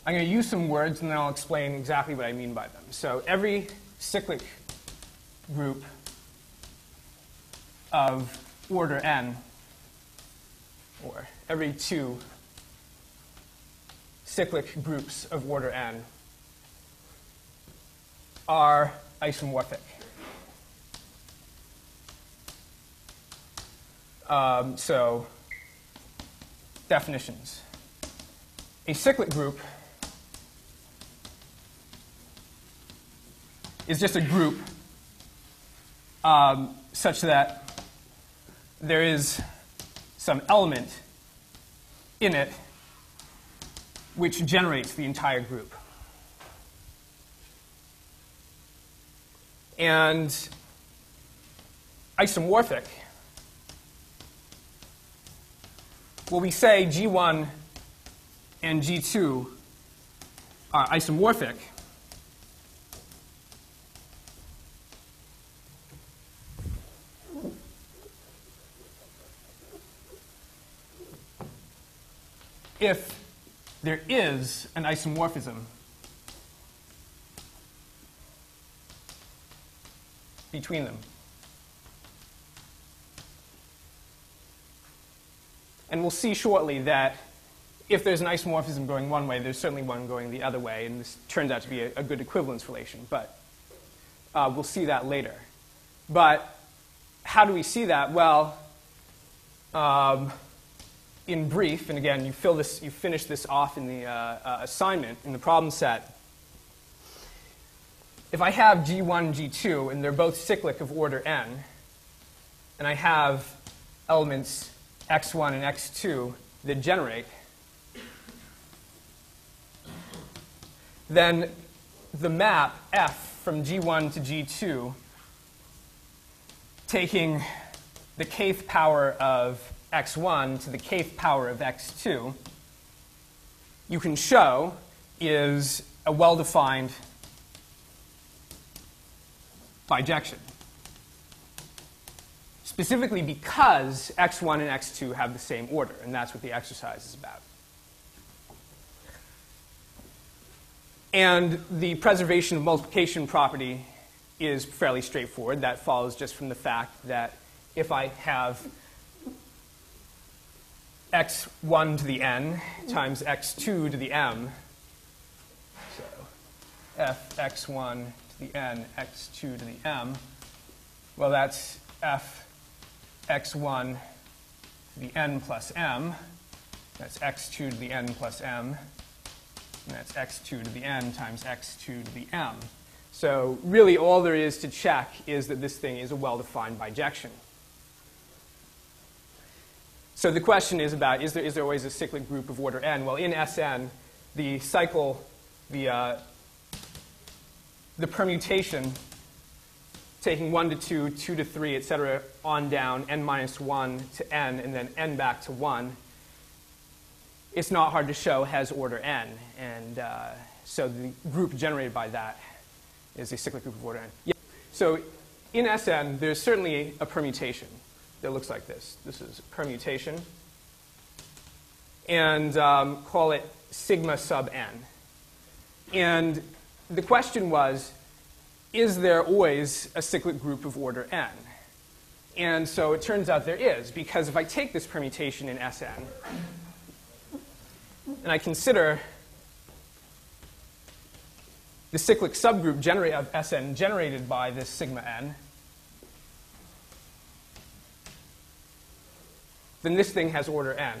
I'm going to use some words, and then I'll explain exactly what I mean by them. So every cyclic group of order n, or every two cyclic groups of order n, are isomorphic. So definitions. A cyclic group is just a group such that there is some element in it which generates the entire group. And isomorphic, well, we say G1 and G2 are isomorphic if there is an isomorphism between them. And we'll see shortly that if there's an isomorphism going one way, there's certainly one going the other way, and this turns out to be a good equivalence relation. But we'll see that later. But how do we see that? Well, in brief, and again, you finish this off in the assignment, in the problem set. If I have G1 and G2, and they're both cyclic of order n, and I have elements x1 and x2 that generate, then the map f from G1 to G2, taking the kth power of x1 to the kth power of x2, you can show is a well-defined bijection. Specifically because x1 and x2 have the same order, and that's what the exercise is about. And the preservation of multiplication property is fairly straightforward. That follows just from the fact that if I have x1 to the n times x2 to the m, so f x1 to the n, x2 to the m, well, that's f x1 to the n plus m, that's x2 to the n plus m, and that's x2 to the n times x2 to the m. So really all there is to check is that this thing is a well-defined bijection. So the question is about, is there always a cyclic group of order n? Well, in Sn, the cycle, the permutation, taking 1 to 2, 2 to 3, et cetera, on down, n minus 1 to n, and then n back to 1, it's not hard to show has order n. And so the group generated by that is a cyclic group of order n. Yeah. So in Sn, there's certainly a permutation that looks like this. This is permutation. And call it sigma sub n. And the question was, is there always a cyclic group of order n? And so it turns out there is, because if I take this permutation in Sn, and I consider the cyclic subgroup of Sn generated by this sigma n, then this thing has order n.